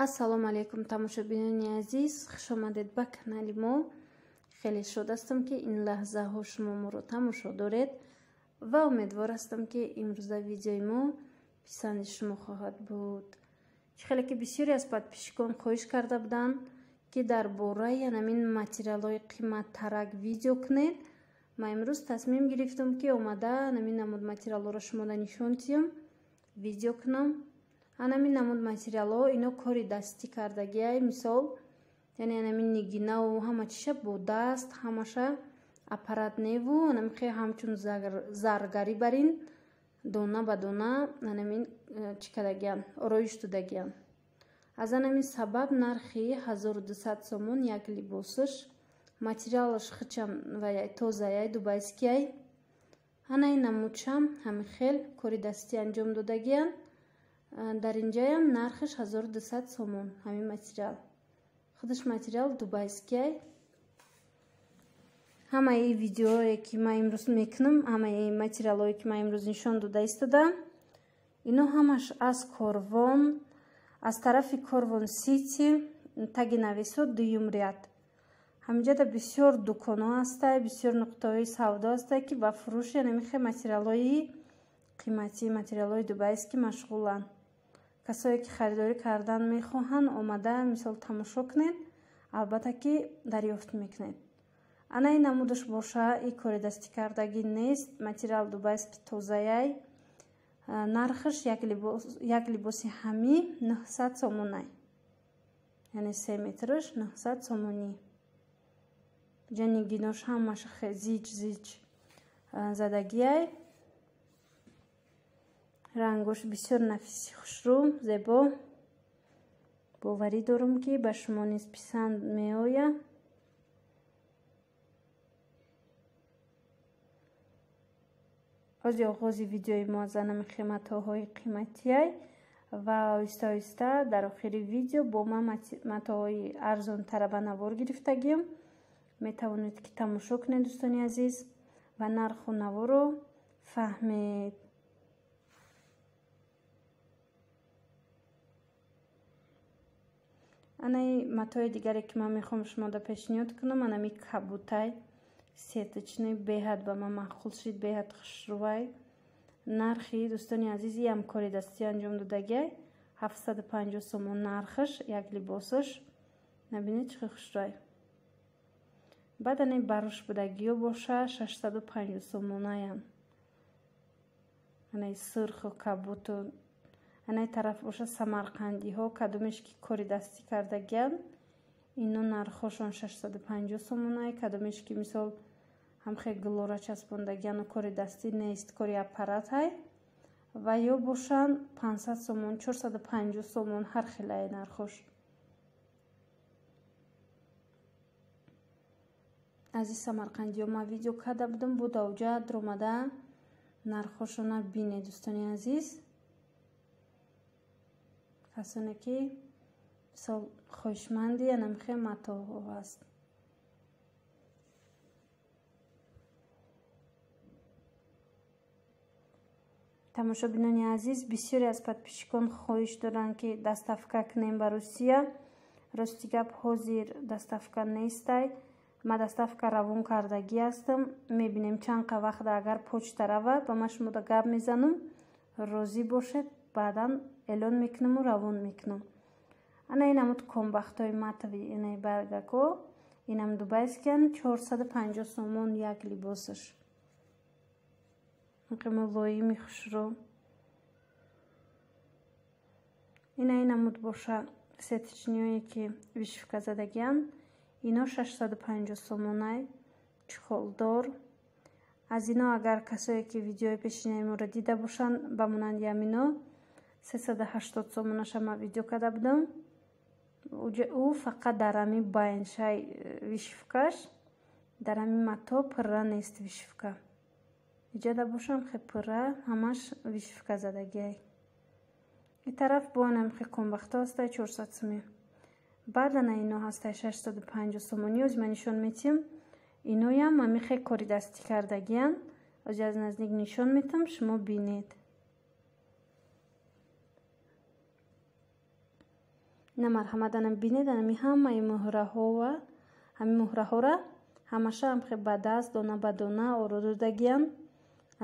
ассалому алайкум тамошобинони азиз, хуш омадед ба канали мо. хеле шод ҳастам ки ин лаҳзаҳо шумо моро тамошо доред ва умедвор ҳастам ки имрӯза видеои мо писанди шумо хоҳад буд. хеле ки бисёре аз подписчикон хоҳиш карда буданд ки дар бораи ҳамин материалҳои қиматтарак видео кунед. ман имрӯз тасмим гирифтам ки омада ҳамин намуд материалҳоро шумода нишон диҳам, видео кунам. ҳамин намуд материалҳо ино кори дастӣ кардагиай, мисол яъне ҳамин нигинаву ҳама чиша бо даст, ҳамаша аппарат неву ҳамихе ҳамчун заргарӣ барин дона ба дона ҳамин чӣ кардагиян, ороиш додагиян. аз ҳамин сабаб нархи 1200 сомон як либосаш, материалаш хичам ваяй тозаяй дубайскияй. ҳанаи намудшам ҳамихел кори дастӣ анҷом додагиян. дар инҷаям нархиш 1200 сомон ҳамин материал. худаш материал дубайскияй. ҳамаи видеое ки ман имрӯз мекунам, ҳамаи материалҳое ки ман имрӯз нишон дода истодам, ино ҳамаш аз Корвон, аз тарафи Корвон Сити, таги нависо дуюм ряд. ҳаминҷода бисёр дуконҳо ҳастанд, бисёр нуқтаҳои савдо ҳастанд ки ба фурӯши ҳамихе материалҳои қиматӣ, материалҳои дубайскӣ машғуланд. касое ки харидорӣ кардан мехоҳанд омада мисол тамошо кунед, албатта ки дарёфт мекунед. анаи намудаш боша и кори дастӣ кардагӣ нест, материал дубайски тозаяй. нархаш як либоси ҳамӣ 900 сомонай, яъне 3 метраш 900 сомонӣ. ҷанигинош ҳамаша зич задагияй. рангош бисёр нафиси хушрӯ, зебо. боварӣ дорам ки ба шумо низ писанд меояд. ози оғози видеои мо аз ҳамихе матоъҳои қиматияй ва оҳиста оҳиста дар охири видео бо ман матоъҳои арзонтара ба навор гирифтагиам. метавонед ки тамошо кунед дӯстони азиз ва нарху наворо фаҳмед. анаи матоъи дигаре ки ман мехоҳам шумода пешниҳод кунам, анами кабутай сеточный беҳад ба ман маъқул шид, беҳад хушрӯвай. нархи дӯстони азиз ям кори дастӣ анҷом додагиай 750 сомон нархаш, як либосаш. набинед чӣ хушрӯвай. баъд анаи барош будагиё боша 650 сомонаям. анаи сирху кабуту анаи тараф боша самарқандиҳо, кадомеш ки кори дастӣ кардагиян, ино нархошон 650 сомонай. кадомеш ки мисол ҳамхе глора часпондагияну кори дастӣ нест, кори аппаратай ва ё бошан 500 сомон, 450 сомон, ҳар хелае нархош. ази самарқандиҳо ман видео карда будам, буд авҷа дромада нархошона бинед дӯстони азиз. касоне ки мисол хоҳишманди ҳамихе матоъҳо ҳаст. тамошобинони азиз, бисёре аз подписчикон хоҳиш доранд ки доставка кунем ба Русия. рости гап ҳозир доставка нестай. ма доставка равон кардагӣ ҳастам. мебинем чанд қа вақта агар почта равад ба ман шумода гап мезанам, розӣ бошед, баъдан эълон мекунаму равон мекунам. анаи намуд комбахтои матови инаи баргако, инам дубайскиян 450 сомон як либосаш. мулоими хушрӯ. инаи намуд боша сеточниҳое ки вишивка задагиян, ино 650 сомонай, чухолдор. аз ино агар касое ки видеои пешинаи моро дида бошанд ба монанди ҳамино 380 сомонаша ман видео карда будам. ӯ фақат дар ҳамин байншай вишивкаш, дар ҳамин матоъ пирра нест вишивка. иҷода бошам хе пирра ҳамаш вишивка задагиай. ин тараф бо ҳамихе комбахто ҳастай 400 сомон. баъд ана ино ҳастай 650 сомони. ози ман нишон метиҳам. иноям ҳамихе кори дастӣ кардагиян. ози аз наздик нишон метиҳам, шумо бинед. ина марҳамат анам бинед, анами ҳамаи муҳраҳора ҳамаша ҳамхе ба даст дона ба дона оро додагиян.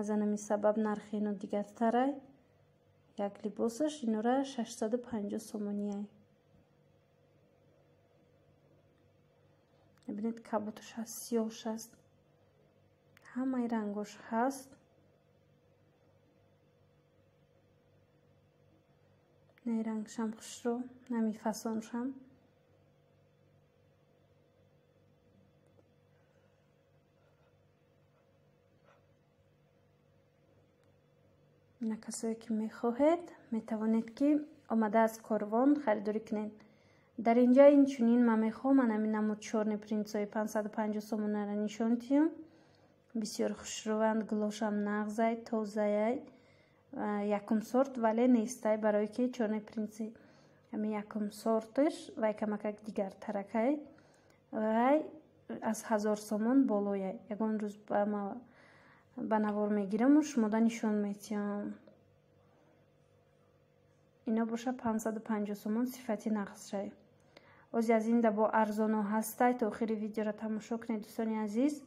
аз анами сабаб нархи ино дигартарай. як либосаш инора 650 сомонияй. бинед каботаш ҳаст, сиёҳш аст, ҳамаи рангош ҳаст. наи рангшам хушро, нами фасоншам. ина касое ки мехоҳед метавонед ки омада аз корвон харидорӣ кунед. дар инҷа инчунин ман мехоҳам анами намуд чорни принтсои 550 сомонаро нишон диҳам. бисёр хушрӯанд, гулошам нағзай, тозаяй, якум сорт вале нестай, барое ки чорни принси ами якум сортиш вай камакак дигартаракай, вай аз 1000 сомон болояй. ягон рӯз ба навор мегираму шумода нишон метиҳам. ино боша 550 сомон сифати нағзшай. ози аз ин да бо арзоно ҳастай. то охири видеоро тамошо кунед дӯстони азиз.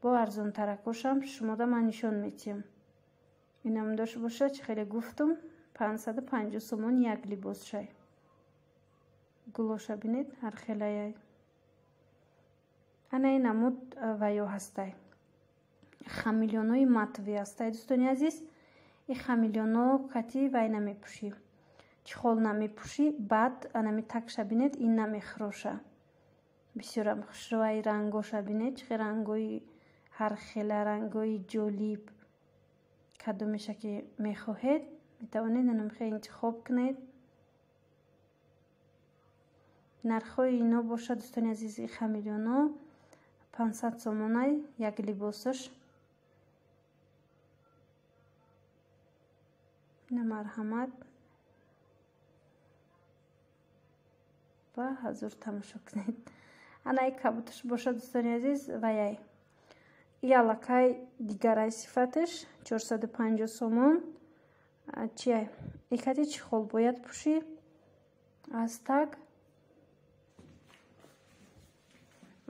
бо арзонтаракошам шумода ман нишон метиҳам. инам дошта боша, чӣ хеле гуфтум 550 сомон як либос шай. гулоша бинед ҳархелаяй. ана ин намуд ваё ҳастай. хамилёнои матви ҳастай дӯстони азиз. и хамилёно кати вай намепӯшӣ, чӣ хол намепӯшӣ, баъд анами такша бинед ин намехроша. бисёрам хушрӯай рангоша бинед, чӣ хел рангои ҳархела, рангои ҷолиб. кадомеша ки мехоҳед метавонед анамхе интихоб кунед. нархҳои ино бошад дӯстони азизи хамилёно 500 сомонай як либосаш. ина марҳамат ва ҳазур тамошо кунед. анаи каботаш бошад дӯстони азиз ваяй. и аллакай дигарай сифаташ 450 сомон. чияй икати чӣ хол бояд пӯшӣ аз так.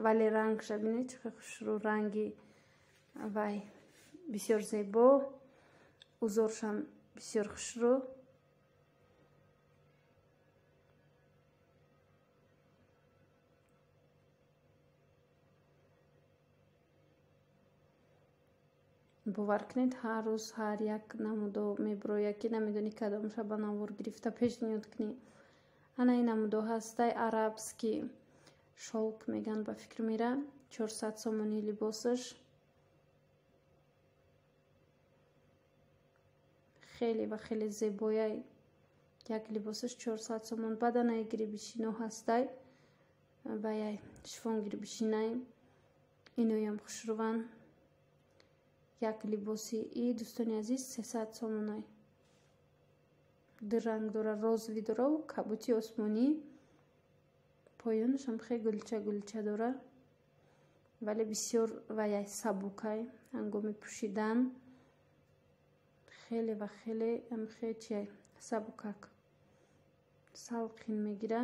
вале рангша бинед чӣ хел хушрӯ, ранги вай бисёр зебо, узоршам бисёр хушрӯ. бовар кунед ҳар рӯз ҳар як намудо меброя ки намедонӣ кадомша ба навор гирифта пешниҳод кунӣ. ана ин намудо ҳастай арабский шолк меган ба фикр мера. 400 сомони либосаш. хеле ва хеле зебояй. як либосаш 400 сомон. баъд анаи гирибишино ҳастай ваяй шифон гирибишинай. иноям хушрӯван. як либоси и дӯстони азиз 300 сомонай. ду ранг дора, розови дораву каботи осмонӣ. поёнашам хеле гулча дора, вале бисёр ваяй сабукай ҳангоми пӯшидан. хеле ва хеле амхе чияй сабукак салқин мегира.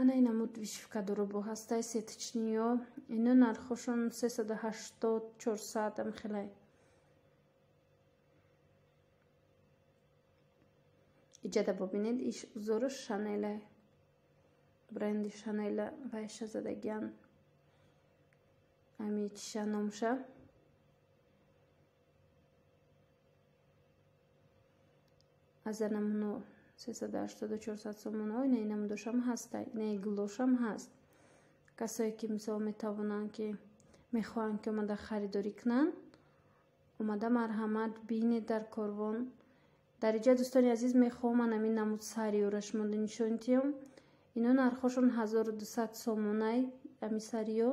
ана ин намуд вишивка доробо ҳастай сетичниё. ино нархошон 380-400 амхелай. иҷада бобинед иш узору шанелай. бренди шанела вайша задагиян ами чиша номша. аз анамуно 380-400 сомоно. ина инамудошам ҳастай. ина гулошам ҳаст. касое ки мисол метавонанд ки мехоҳанд ки омада харидорӣ кунанд, омада марҳамат бинед дар корвон. дар иҷа дӯстони азиз мехоҳам анами намуд сариёра шумода нишон диҳам. ино нархошон 1200 сомонай. ами сариё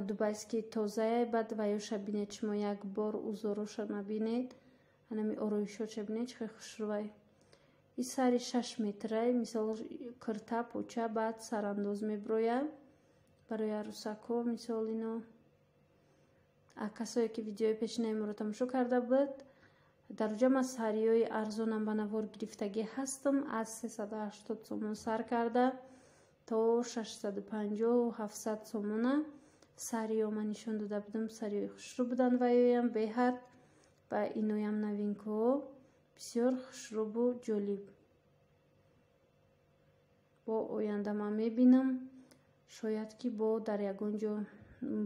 дубайский тозаяй. баъд ваёша бинед шумо як бор узороша набинед. анами ороишоша бинед чӣ хел хушрӯвай. и сари 6 метрай. мисол кирта поча баъд сарандоз меброя барои арӯсакҳо. мисол ино касое ки видеои пешинаимро тамошо карда буд, дар ҷо ман сариёи арзонам ба навор гирифтагӣ ҳастам. Аз 380 сомон сар карда то 650-700 сомона сариё ман нишон дода будам. Сариёи хушрӯ буданд ваёям беҳад ва иноям новинкаҳо бисёр хушрӯбу ҷолиб. Бо оянда ман мебинам шояд ки бо дар ягон ҷо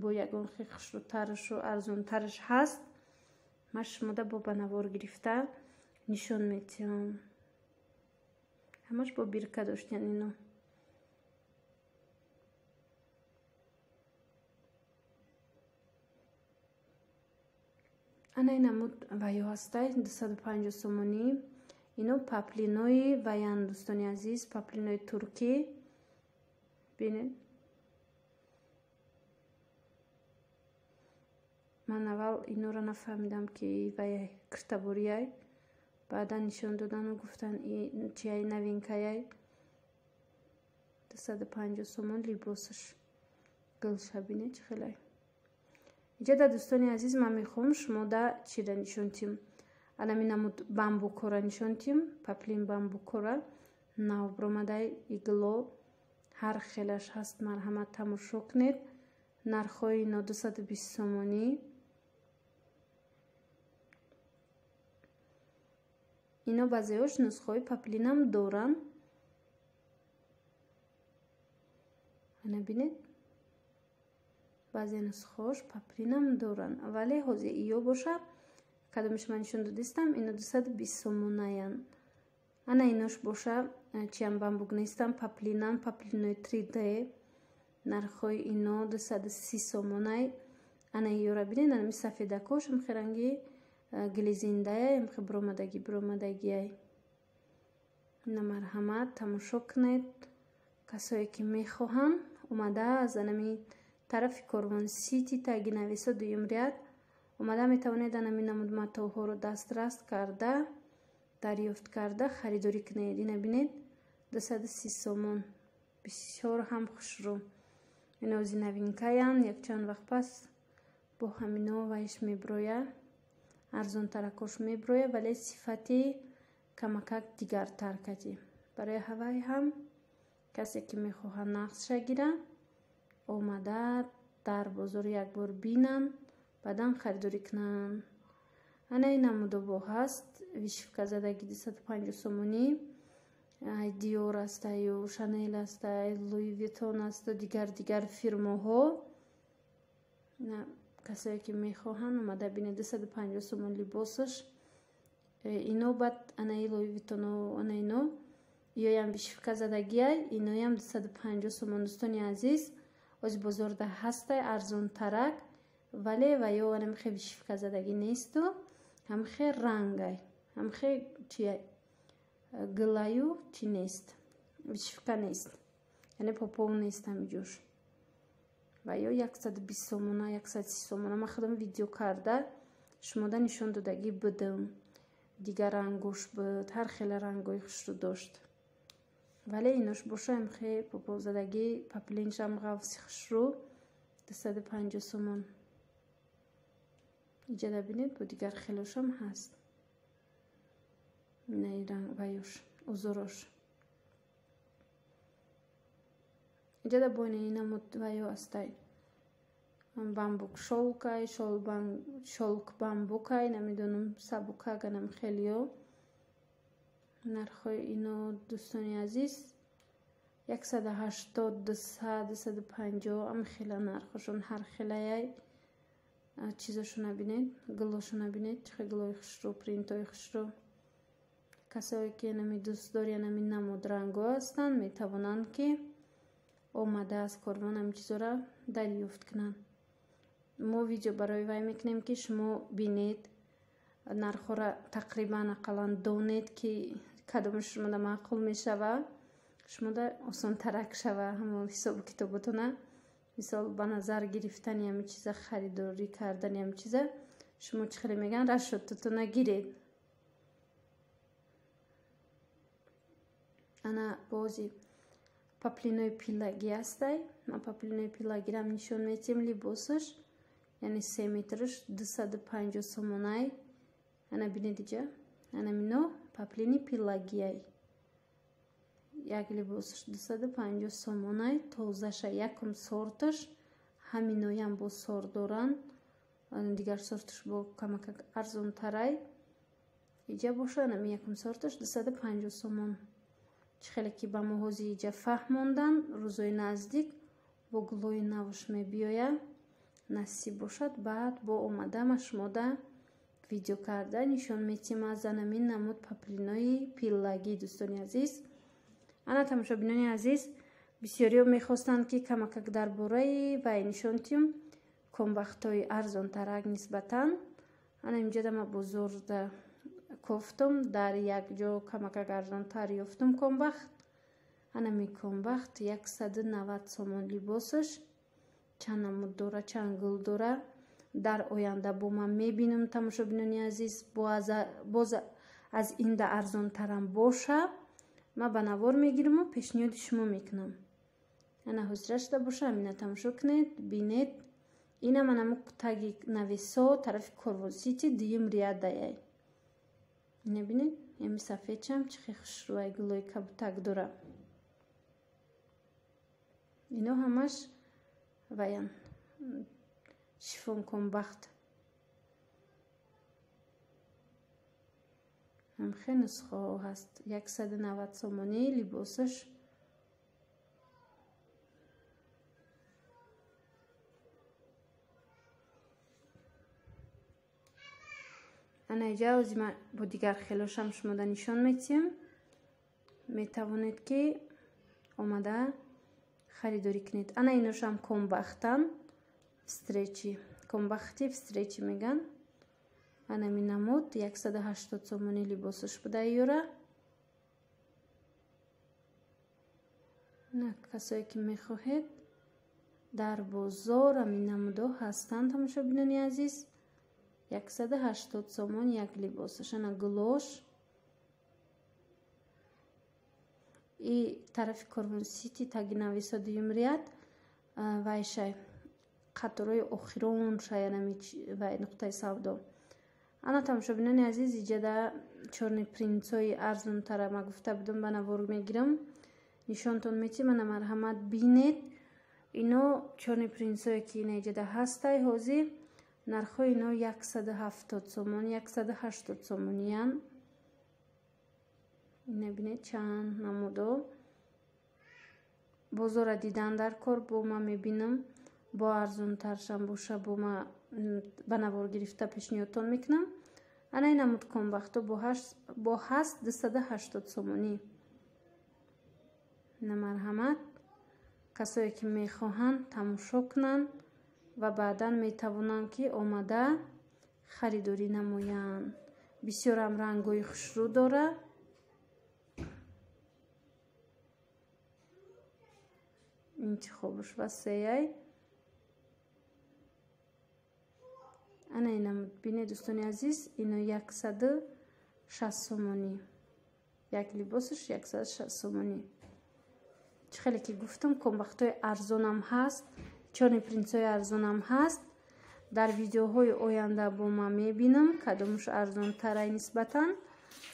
бо ягон хел хушрӯтарашу арзонтараш ҳаст. Ман шумода бо ба навор гирифта нишон метиҳам. Ҳамаш бо бирка доштан ино. ана ин амуд ваё ҳастай 250 сомонӣ. Ино паплинои ваян, дӯстони азиз, паплинои туркӣ. бинед, ман аввал инора нафаҳмидам ки ваяй киртаборияй. баъдан нишон додану гуфтанд чияй новинкаяй. 250 сомон либосаш гулша. бинед чӣ хелай. иҷада дӯстони азиз, ман мехоҳам шумода чида нишонтим. анаминамуд бамбукора нишонтим. паплин бамбукора нав бромадай игло ҳар хелаш ҳаст. марҳамат тамошо кунед. нархҳои ино 220 сомонӣ. ино баъзеҳош нусхаҳои паплинам доранд. ана бинед, баъзе нусхаҳош паплинам доранд, вале ҳозир иё боша кадомиш ман нишон додистам. ино 220 сомонаянд. ана инош боша чиам бамбук нестам, паплинам, паплинои 3D. нархҳои ино 230 сомонай. ана иёра бинед, анами сафедакош амхеранги глизиндаяй, амхе бромадагияй. ина марҳамат тамошо кунед. касое ки мехоҳанд омада аз анами тарафи Корвон Сити таги нависа дуюм ряд омада метавонед анами намуд матоъҳоро дастрас карда дарёфт карда харидорӣ кунед. ина бинед 230 сомон. бисёр ҳам хушрӯ. ино ози новинкаянд. якчанд вақт пас бо ҳамино вайш меброя. арзонтаракош меброя, вале сифати камакак дигартар кати. барои ҳавай ҳам касе ки мехоҳад нақша гира омада дар бозор якбор бинанд, баъдан харидорӣ кунанд. ана ин намудобо ҳаст. вишивка задаги 250 сомонӣ. Dior астаю, Chanel астаю, Louis Vuitton асту, дигар фирмаҳо. касое ки мехоҳанд омада бинед 250 сомон либосаш. ино бад анаи Louis Vuitton ана ино иёям вишивка задагияй. иноям 250 сомон. дӯстони азиз, ози бозорда ҳастай арзонтарак, вале ва ё анамхе вишивка задаги несту, ҳамхе рангай, ҳамхе чияй гилаю чи нест, вишивка нест, яъне попов нест ҳамиҷош. ва ё 120 сомона, 130 сомона. ман худам видео карда шумода нишон додагӣ будам. дигар рангош буд, ҳар хела рангои хушрӯ дошт. вале инош боша ҳамхе поповзадагӣ паплиншам ғафси хушрӯ 250 сомон. иҷада бинед бо дигар хелошам ҳаст. инаи ранг ваёш узорош. иҷада бони инамуд ваё астай. бамбук шолкай, шолк бамбукай, намедонам сабука ганам хелиё. нархҳои ино дӯстони азиз 180, 200, 250 ам хела нархошон. ҳар хелаяй чизошона бинед, гулошона бинед, чӣ хел гулои хушрӯ, принтои хушрӯ. касое ки нами дӯст дори нами намуд ранго ҳастанд метавонанд ки омада аз Корвон ҳам чизора дарёфт кунанд. мо видео барои вай мекунем ки шумо бинед, нархҳора тақрибан ақаллан донед ки кадомаш шумода маъқул мешава, шумода осонтарак шава ҳамон ҳисобу китоботона. мисол ба назар гирифтани ҳами чиза, харидорӣ кардани ҳами чиза, шумо чӣ хеле меган расшодтатона гиред. ана бози паплинои пилагӣ ҳастай. ман паплинои пилагирам нишон метиҳам либосаш. یعنی 3 метрш 250 сомонай. Ана бинед иҷа. Ана мино паплини пиллагияй. Як либосш 250 сомонай. Тозаша якум сорташ. Ҳаминоям бо сор доранд. Дигар сорташ бо камакак арзонтарай. Иҷа боша ана ми якум сорташ 250 сомон. Чӣ хеле ки ба моҳози иҷа фаҳмондан рӯзои наздик бо гулои навш мебиёя. Насиб бошад баъд бо омадама шумода видео карда нишон метиҳем аз анамин намуд паплинои пиллагӣ. дӯстони азиз, ана тамошобинони азиз, бисёриҳо мехостанд ки камакак дар бораи вай нишон тиҳем комбахтҳои арзонтарак нисбатан. ана инҷа дама бозорда кофтум дар як ҷо камакак арзонтар ёфтум комбахт. ана ми комбахт 190 сомон либосаш. чанд намуд дора, чанд гул дора. дар оянда бо ман мебинам тамошобинони азиз, боз аз инда арзонтарам боша ма ба навор мегирам ва пешниҳоди шумо мекунам. ана ҳозира шуда боша, амина тамошо кунед, бинед. ина манаму таги нависо тарафи Корвон-Сити дуюм риад даяй. ина бинед, ами сафедчам чӣ хел хушрӯай гулои кабутак дора. ино ҳамаш ваян шифон комбахт. ҳамхе нусхаҳо ҳаст. 190 сомонӣ либосаш. ана иҷа озима бо дигар хелошам шумода нишон метиҳем. метавонед ки омада харидорӣ кунед. ана иношам комбахтан встречи. комбахти встречи меган. ана ми намуд 180 сомонӣ либосаш буда ёра. на касое ки мехоҳед дар бозор ами намудо ҳастанд тамошобинони азиз. 180 сомон як либосаш. ана гулош и тарафи Корвон-Сити таги нависа дуюм риад вайшай қаторои охирон шаянами вай нуқтаи савдо. ана тамошобинони азиз, иҷада чорни принцои арзонтара ма гуфта будам ба навор мегирам. нишонтон метиҳам. ана марҳамат бинед. ино чорни принцое ки ина иҷада ҳастай ҳозир нархҳои ино 170 сомон, 180 сомониян. ина бинед чанд намудо. бозора дидан дар кор бо ма мебинам. бо арзонтаршам боша бо ма ба навор гирифта пешниҳодтон мекунам. ана ин намуд комбахто бо ҳаст 280 сомонӣ. ина марҳамат касое ки мехоҳанд тамошо кунанд ва баъдан метавонанд ки омада харидорӣ намоянд. бисёрам рангҳои хушрӯ дора. интихобаш васеяй. ана инам бинед дӯстони азиз, ино 160 сомонӣ. як либосаш 160 сомонӣ. чӣ хеле ки гуфтам комбахтҳои арзонам ҳаст, чорни принцҳои арзонам ҳаст. дар видеоҳои оянда бо ма мебинам кадомаш арзонтарай нисбатан.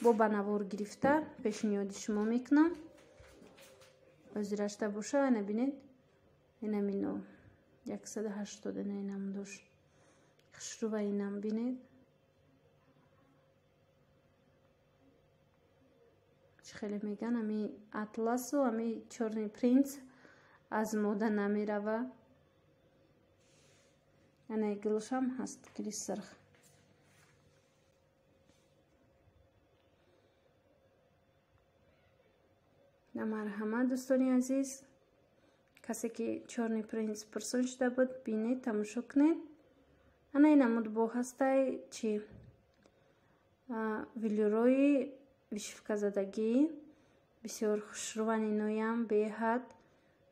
бо ба навор гирифта пешниҳоди шумо мекунам. ҳозирашда боша. ана бинед, ина мино 180 ина инам дош. хушрӯва инам бинед. чӣ хеле меган ами атласу ами чорни принц аз мода намерава. ана гулшам ҳаст гули сирх. на марҳамат дӯстони азиз, касе ки чорни принц пурсон шуда буд бинед, тамошо кунед. ана ин намуд бо ҳастай чи велюрои вишивказадагӣ бисёр хушрӯван иноям беҳад.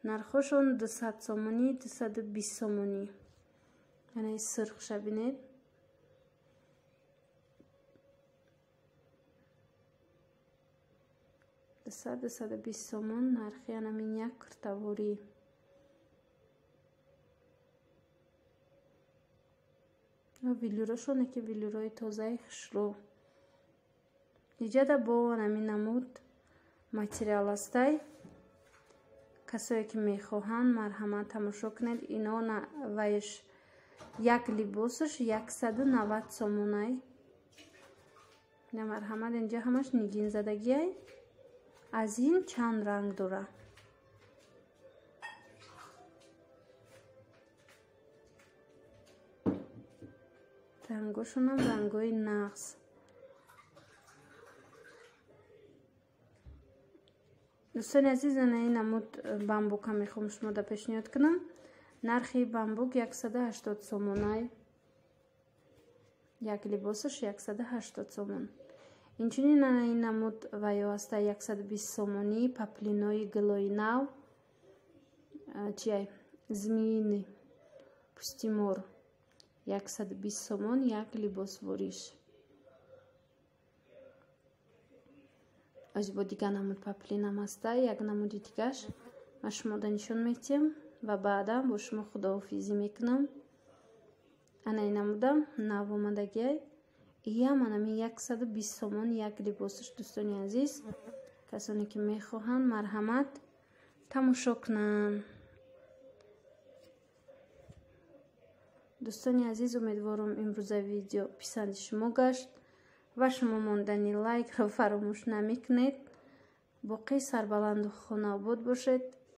нархошон 200 сомонӣ, 220 сомонӣ. ана ин сирхша бинед. دسد 220 سومون نرخی انمین یک کرتاوری вилюрошоне ки вилюрои тозаи хушрӯ иҷада бо намин намуд материал астай. касое ки мехоҳанд марҳамат тамошо кунед. ино вайш як либосаш 190 сомонай. ина марҳамат инҷа ҳамаш нигин задагиай. аз ин чанд ранг дора. рангошонам рангои нағз. дӯстони азиз, ин намуд бамбука мехоҳам шумода пешниҳод кунам. нархи бамбук 180 сомонай. як либосаш 180 сомон. инчунин ин намуд ваё аста 120 сомонӣ паплинои гилои нав чиай змиини пустимор 120 сомон як либос вориш. аз бо дигар намуд паплинам аста як намуди дигаш ма шумода нишон метиҳам ва баъдам бо шумо худоҳофизӣ мекунам. ана ин намудам нав омадагиай. иям анами 120 сомон як либосаш. дӯстони азиз, касоне ки мехоҳанд марҳамат тамошо кунанд. дӯстони азиз, умедворам имрӯзаи видео писанди шумо гашт ва шумо мондани лайкро фаромӯш намекунед. боқӣ сарбаланду хонобод бошед.